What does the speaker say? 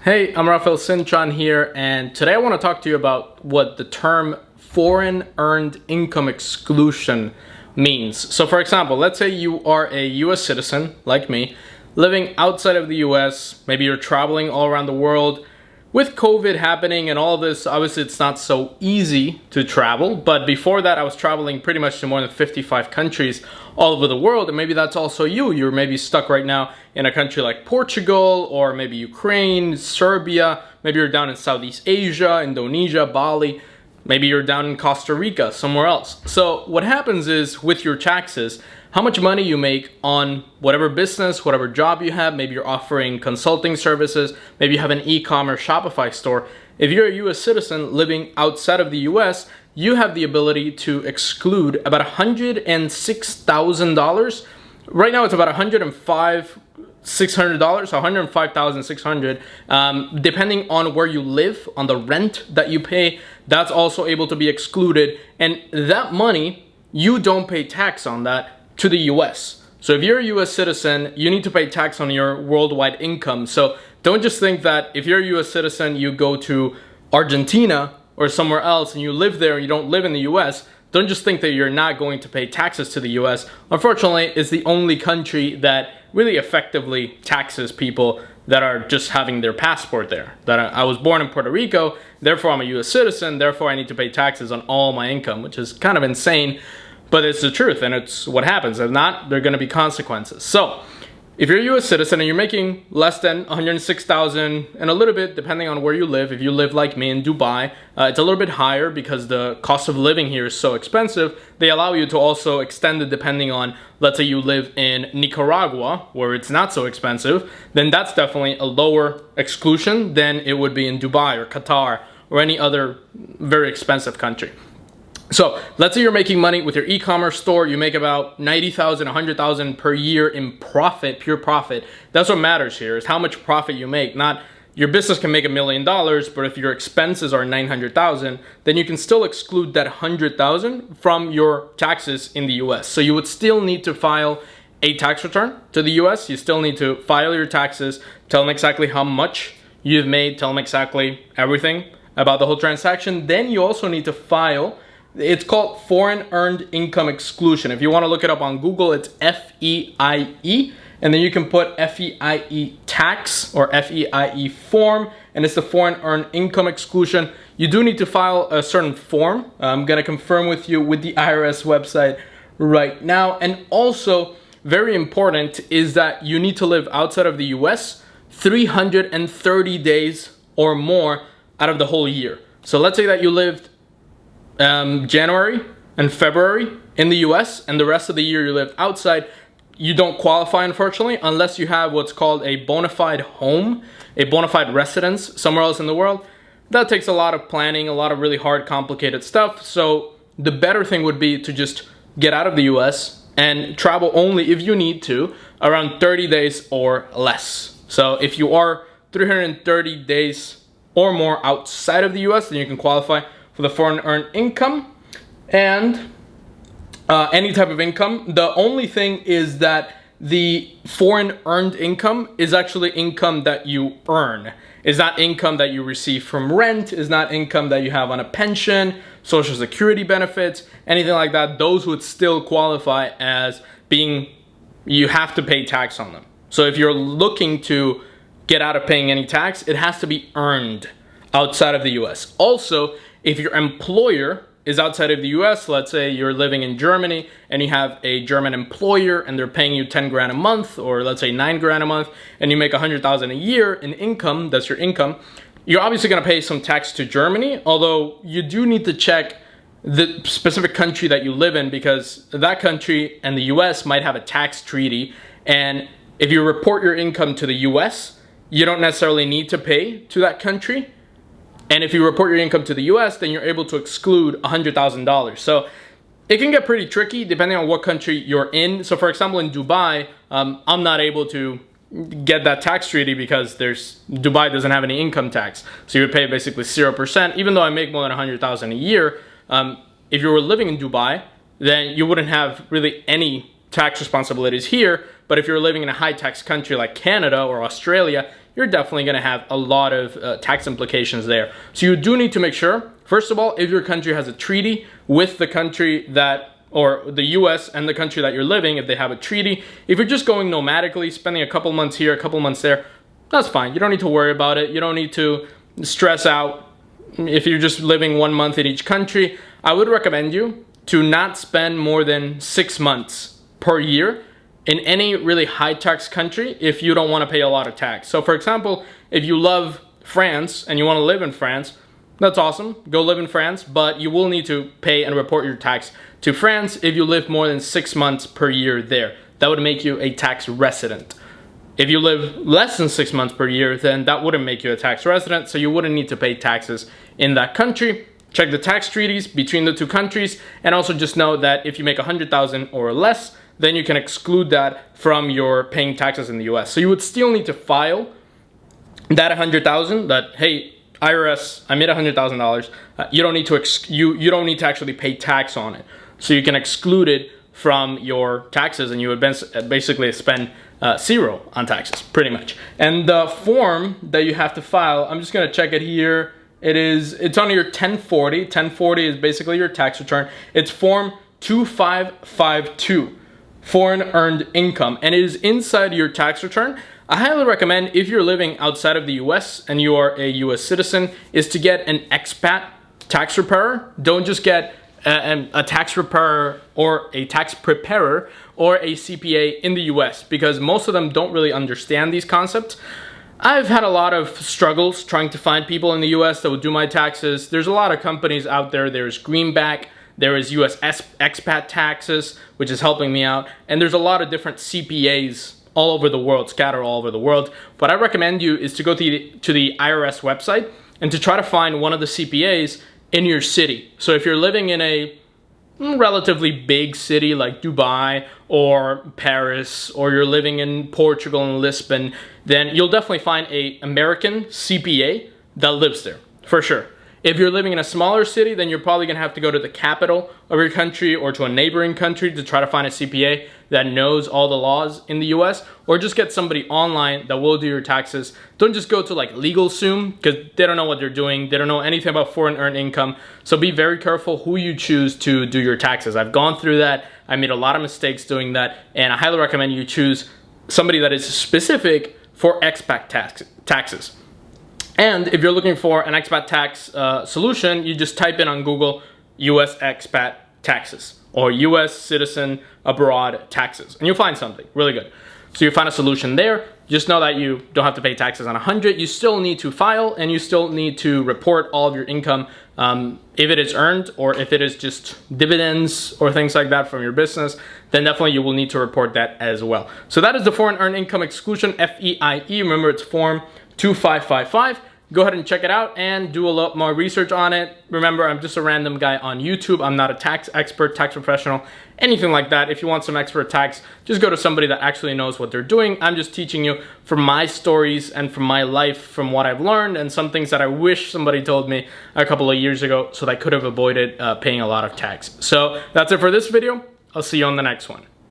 Hey, I'm Rafael Sintron here, and today I want to talk to you about what the term foreign earned income exclusion means. So for example, let's say you are a US citizen, like me, living outside of the US, maybe you're traveling all around the world. With COVID happening and all this, obviously it's not so easy to travel, but before that I was traveling pretty much to more than 55 countries all over the world, and maybe that's also you. You're maybe stuck right now in a country like Portugal, or maybe Ukraine, Serbia, maybe you're down in Southeast Asia, Indonesia, Bali, maybe you're down in Costa Rica, somewhere else. So what happens is with your taxes, how much money you make on whatever business, whatever job you have, maybe you're offering consulting services, maybe you have an e-commerce Shopify store. If you're a US citizen living outside of the US, you have the ability to exclude about $106,000. Right now it's about $105,600, depending on where you live, on the rent that you pay, that's also able to be excluded. And that money, you don't pay tax on that to the US. So if you're a US citizen, you need to pay tax on your worldwide income. So don't just think that if you're a US citizen, you go to Argentina or somewhere else and you live there and you don't live in the US, don't just think that you're not going to pay taxes to the US. Unfortunately, it's the only country that really effectively taxes people that are just having their passport there. That I was born in Puerto Rico, therefore I'm a US citizen, therefore I need to pay taxes on all my income, which is kind of insane. But it's the truth, and it's what happens. If not, there are going to be consequences. So if you're a US citizen and you're making less than $106,000 and a little bit, depending on where you live, if you live like me in Dubai, it's a little bit higher because the cost of living here is so expensive. They allow you to also extend it depending on, let's say you live in Nicaragua, where it's not so expensive, then that's definitely a lower exclusion than it would be in Dubai or Qatar or any other very expensive country. So let's say you're making money with your e-commerce store, you make about 90,000, 100,000 per year in profit, pure profit. That's what matters here, is how much profit you make. Not your business can make $1 million, but if your expenses are 900,000, then you can still exclude that 100,000 from your taxes in the US. So you would still need to file a tax return to the US. You still need to file your taxes, tell them exactly how much you've made, tell them exactly everything about the whole transaction. Then you also need to file, it's called foreign earned income exclusion. If you want to look it up on Google, it's FEIE, and then you can put FEIE tax or FEIE form, and it's the foreign earned income exclusion. You do need to file a certain form. I'm going to confirm with you with the IRS website right now. And also, very important is that you need to live outside of the US 330 days or more out of the whole year. So let's say that you lived January and February in the US and the rest of the year you live outside. You don't qualify, unfortunately, unless you have what's called a bona fide home, a bona fide residence somewhere else in the world. That takes a lot of planning, a lot of really hard, complicated stuff. So the better thing would be to just get out of the US and travel only if you need to, around 30 days or less. So if you are 330 days or more outside of the US, then you can qualify for the foreign earned income and any type of income. The only thing is that the foreign earned income is actually income that you earn. It's not income that you receive from rent. It's not income that you have on a pension, social security benefits, anything like that. Those would still qualify as being, you have to pay tax on them. So if you're looking to get out of paying any tax, it has to be earned outside of the US. Also, if your employer is outside of the US, let's say you're living in Germany and you have a German employer and they're paying you 10 grand a month, or let's say 9 grand a month, and you make 100,000 a year in income, that's your income, you're obviously gonna pay some tax to Germany, although you do need to check the specific country that you live in, because that country and the US might have a tax treaty, and if you report your income to the US, you don't necessarily need to pay to that country. And if you report your income to the US, then you're able to exclude $100,000. So it can get pretty tricky depending on what country you're in. So for example, in Dubai, I'm not able to get that tax treaty because Dubai doesn't have any income tax. So you would pay basically 0%, even though I make more than 100,000 a year. If you were living in Dubai, then you wouldn't have really any tax responsibilities here. But if you're living in a high tax country like Canada or Australia, you're definitely going to have a lot of tax implications there. So you do need to make sure, first of all, if your country has a treaty with the country that, or the US and the country that you're living, if they have a treaty. If you're just going nomadically, spending a couple months here, a couple months there, that's fine. You don't need to worry about it. You don't need to stress out if you're just living 1 month in each country. I would recommend you to not spend more than 6 months per year in any really high tax country if you don't want to pay a lot of tax. So for example, if you love France and you want to live in France, that's awesome. Go live in France, but you will need to pay and report your tax to France if you live more than 6 months per year there. That would make you a tax resident. If you live less than 6 months per year, then that wouldn't make you a tax resident, so you wouldn't need to pay taxes in that country. Check the tax treaties between the two countries, and also just know that if you make 100,000 or less, then you can exclude that from your paying taxes in the US. So you would still need to file that 100,000, that, hey, IRS, I made $100,000. You don't need to you don't need to actually pay tax on it. So you can exclude it from your taxes, and you would basically spend zero on taxes, pretty much. And the form that you have to file, I'm just gonna check it here. It's on your 1040. 1040 is basically your tax return. It's form 2552, foreign earned income, and it is inside your tax return. I highly recommend, if you're living outside of the US and you are a US citizen, is to get an expat tax preparer. Don't just get a tax preparer or a tax preparer or a CPA in the US, because most of them don't really understand these concepts. I've had a lot of struggles trying to find people in the US that would do my taxes. There's a lot of companies out there. There's Greenback, there is US Expat Taxes, which is helping me out, and there's a lot of different CPAs all over the world, scattered all over the world. What I recommend you is to go to the IRS website and to try to find one of the CPAs in your city. So if you're living in a relatively big city like Dubai or Paris, or you're living in Portugal and Lisbon, then you'll definitely find an American CPA that lives there, for sure. If you're living in a smaller city, then you're probably gonna have to go to the capital of your country or to a neighboring country to try to find a CPA that knows all the laws in the US, or just get somebody online that will do your taxes. Don't just go to like LegalZoom, because they don't know what they're doing. They don't know anything about foreign earned income. So be very careful who you choose to do your taxes. I've gone through that. I made a lot of mistakes doing that, and I highly recommend you choose somebody that is specific for expat taxes. And if you're looking for an expat tax solution, you just type in on Google US expat taxes or US citizen abroad taxes, and you'll find something really good. So you find a solution there. Just know that you don't have to pay taxes on 100. You still need to file, and you still need to report all of your income, if it is earned or if it is just dividends or things like that from your business, then definitely you will need to report that as well. So that is the foreign earned income exclusion, FEIE. Remember, it's form 2555. Go ahead and check it out and do a lot more research on it. Remember, I'm just a random guy on YouTube. I'm not a tax expert, tax professional, anything like that. If you want some expert tax, just go to somebody that actually knows what they're doing. I'm just teaching you from my stories and from my life, from what I've learned, and some things that I wish somebody told me a couple of years ago so that I could have avoided paying a lot of tax. So that's it for this video. I'll see you on the next one.